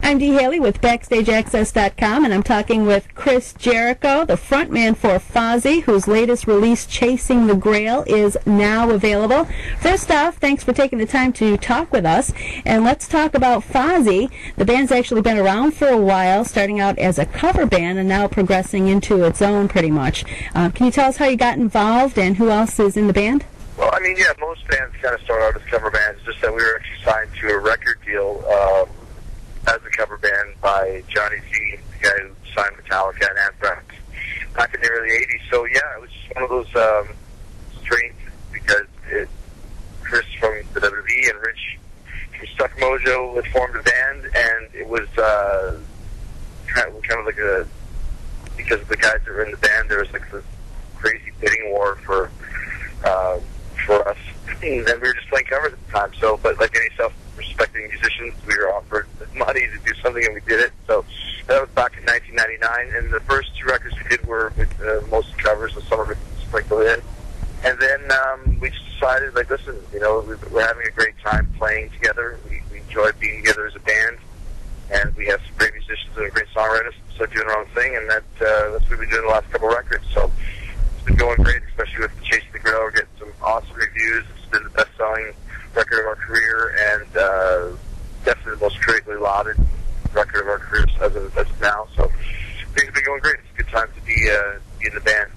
I'm Dee Haley with BackstageAxxess.com, and I'm talking with Chris Jericho, the frontman for Fozzy, whose latest release, Chasing the Grail, is now available. First off, thanks for taking the time to talk with us, and let's talk about Fozzy. The band's actually been around for a while, starting out as a cover band and now progressing into its own pretty much. Can you tell us how you got involved and who else is in the band? Well, I mean, yeah, most bands kind of start out as cover bands, just that we were actually signed to a record deal as a cover band by Johnny Z, the guy who signed Metallica and Anthrax back in the early 80s. So, yeah, it was just one of those strange, because Chris from the WWE and Rich from Stuck Mojo had formed a band, and it was kind of like because of the guys that were in the band, there was like this crazy bidding war for us, and we were just playing covers at the time. So, but like any self-respecting musicians, we were offered money to do something, and we did it. So that was back in 1999, and the first two records we did were with mostly covers, and some of it sprinkled in. And then we just decided, like, listen, you know, we're having a great time playing together. We enjoy being together as a band, and we have some great musicians and great songwriters, so doing our own thing, and that's what we've been doing the last couple of records. So it's been going great, especially with Chasing the Grail. We're getting some awesome reviews. It's been the best-selling record of our career, and definitely the most critically lauded record of our careers as of now. So things have been going great. It's a good time to be in the band.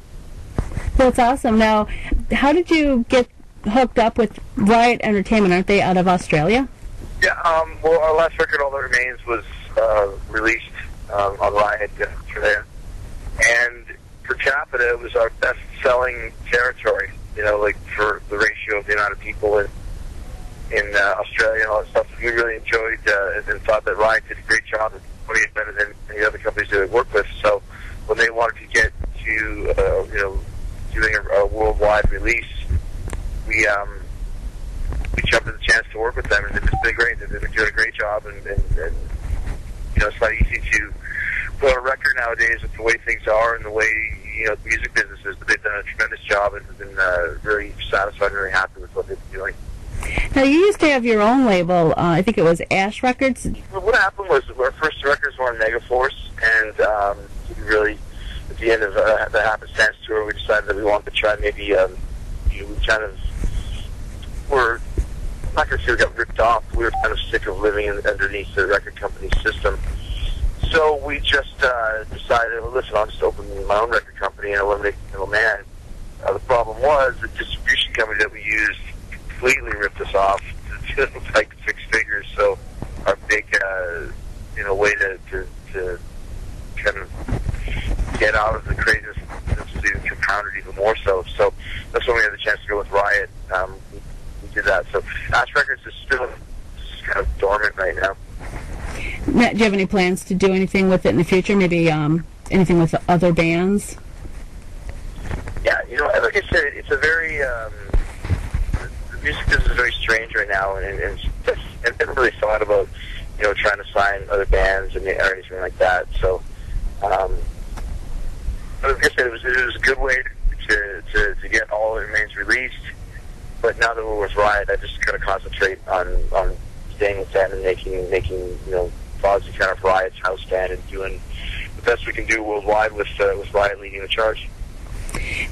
That's awesome. Now, how did you get hooked up with Riot Entertainment? Aren't they out of Australia? Yeah, well, our last record, All That Remains, was released on Riot in Australia. And per capita, it was our best-selling territory, you know, like for the ratio of the amount of people in Australia and all that stuff. We really enjoyed and thought that Riot did a great job of putting it better than any other companies that we work with. So when they wanted to get to, you know, doing a worldwide release, we jumped at the chance to work with them, and it's been great. They've been doing a great job, and you know, it's not easy to put a record nowadays with the way things are and the way, you know, the music business is, but they've done a tremendous job and have been very satisfied and very happy with what they've been doing. Now, you used to have your own label. I think it was Ash Records. Well, what happened was our first records were on Megaforce, and we really, at the end of the Happenstance tour, we decided that we wanted to try maybe, you know, we kind of were, I'm not going to say we got ripped off, we were kind of sick of living underneath the record company system. So we just decided, well, listen, I'll just open my own record company and eliminate the middleman. The problem was the distribution company that we used completely ripped us off to like 6 figures. So our big, you know, way to kind of get out of the craziness was even compounded even more so. So that's when we had the chance to go with Riot. We did that. So Ash Records is still kind of dormant right now. Matt, do you have any plans to do anything with it in the future? Maybe anything with other bands? Yeah, you know, like I said, it's a very the music business is very strange right now, and I haven't really thought about, you know, trying to sign other bands or anything like that. So, like I said, it was a good way to get All That Remains released. But now that we're with Riot, I just kind of concentrate on staying with them and making you know, Fozzy kind of Riot's house band and doing the best we can do worldwide with Riot leading the charge.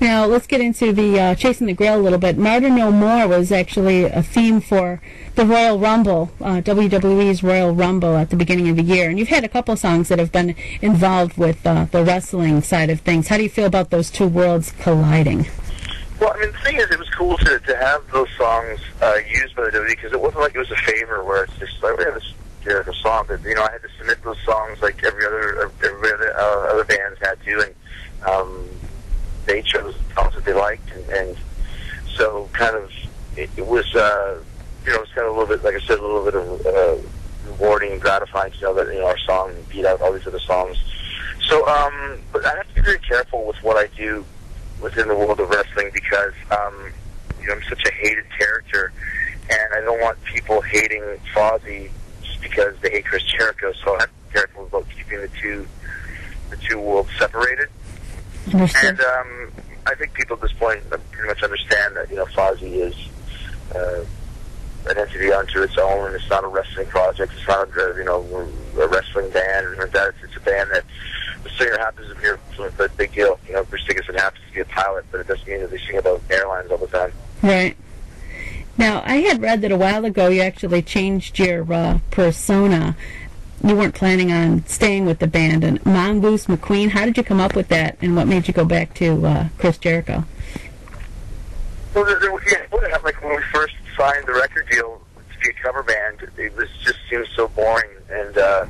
Now, let's get into the Chasing the Grail a little bit. Martyr No More was actually a theme for the Royal Rumble, WWE's Royal Rumble at the beginning of the year. And you've had a couple songs that have been involved with the wrestling side of things. How do you feel about those two worlds colliding? Well, I mean, the thing is, it was cool to have those songs used by the WWE, because it wasn't like it was a favor where it's just like, we have this Jericho song, but, you know, I had to submit those songs like every other bands had to, and they chose the songs that they liked, and so kind of it was, you know, it was kind of a little bit, like I said, a little bit of rewarding and gratifying to know that, you know, our song beat out all these other songs. So, but I have to be very careful with what I do within the world of wrestling, because you know, I'm such a hated character, and I don't want people hating Fozzy just because they hate Chris Jericho. So I have to be careful about keeping the two worlds separated. Understood. And I think people at this point pretty much understand that, you know, Fozzy is an entity unto its own, and it's not a wrestling project. It's not, you know, a wrestling band or that. It's a band that the singer happens to be a big deal. You know, Bruce Dickinson happens to be a pilot, but it doesn't mean that they sing about airlines all the time. Right. Now, I had read that a while ago you actually changed your persona. You weren't planning on staying with the band. And Mongoose McQueen, how did you come up with that, and what made you go back to Chris Jericho? Well, like when we first signed the record deal to be a cover band, it was just seemed so boring. And so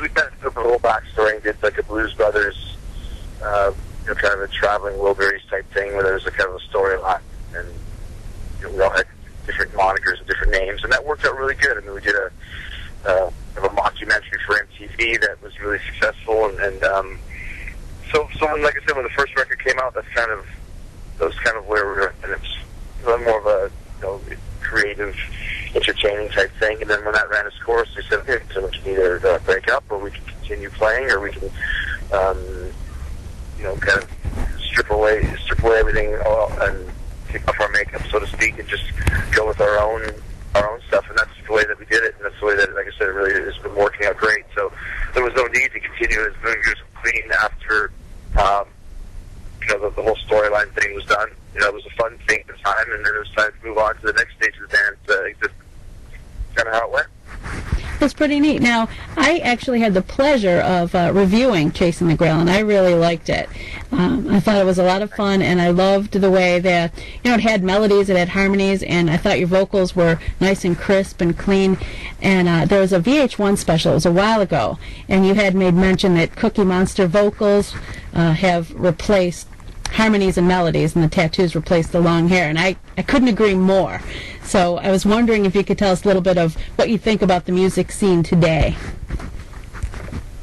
we kind of took the whole backstory and did like a Blues Brothers, kind of a traveling Wilburys type thing where there was a kind of a storyline. And we all had different monikers and different names, and that worked out really good. I mean, we did a mockumentary for MTV that was really successful, and so when, like I said, when the first record came out, that was kind of where we were, and it's more of a creative, entertaining type thing. And then when that ran its course, they said, okay, so we can either break up, or we can continue playing, or we can kind of strip away everything and take off our makeup, so to speak, and just go with our own stuff. And that's the way that we did it, and that's the way that, like I said, it really has been working out great. So there was no need to continue as Mongoose McQueen after the whole storyline thing was done. It was a fun thing at the time, and then it was time to move on to the next stage of the band. That's kind of how it went. That's pretty neat. Now, I actually had the pleasure of reviewing Chasing the Grail, and I really liked it. I thought it was a lot of fun, and I loved the way that, it had melodies, it had harmonies, and I thought your vocals were nice and crisp and clean. And there was a VH1 special, it was a while ago, and you had made mention that Cookie Monster vocals have replaced harmonies and melodies, and the tattoos replaced the long hair, and I couldn't agree more. So I was wondering if you could tell us a little bit of what you think about the music scene today.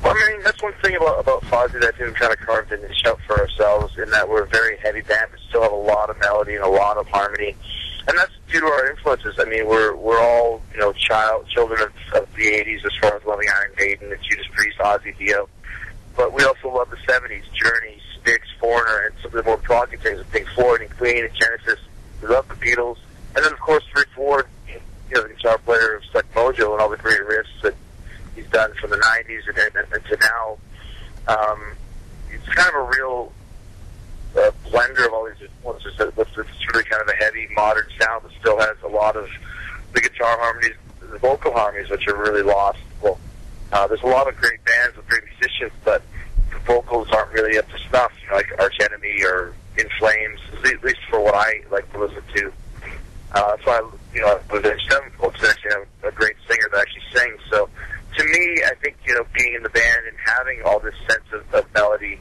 Well, I mean, that's one thing about Fozzy that we kind of carved a niche out for ourselves, in that we're a very heavy band, but still have a lot of melody and a lot of harmony, and that's due to our influences. I mean, we're all children of the '80s as far as loving Iron Maiden and Judas Priest, Ozzy, Dio, but we also love the '70s, Journey, Styx, Foreigner, and some of the more proggy things with Pink Floyd and Queen and Genesis. We love the Beatles, and then of course Rick Ford, the guitar player of Stuck Mojo, and all the great riffs that he's done from the '90s and to now. It's kind of a real blender of all these influences with really kind of a heavy modern sound that still has a lot of the guitar harmonies, the vocal harmonies, which are really lost. Well, there's a lot of great bands with great musicians, but the vocals aren't really up to snuff, like Arch Enemy or In Flames, at least for what I like to listen to. So with the 7 folks, they actually have a great singer that actually sings. So to me, I think, being in the band and having all this sense of melody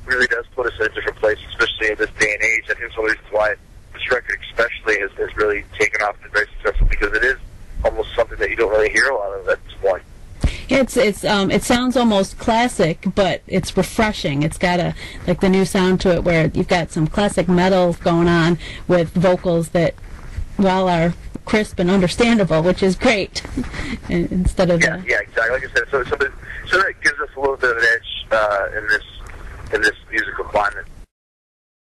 really does put us in a different place, especially in this day and age. I think it's one of the reasons why this record especially has really taken off and been very successful, because it is almost something that you don't really hear a lot of at this point. It sounds almost classic, but it's refreshing. It's got the new sound to it, where you've got some classic metal going on with vocals that, are crisp and understandable, which is great. Instead of yeah, exactly. Like I said, so that gives us a little bit of an edge in this musical climate.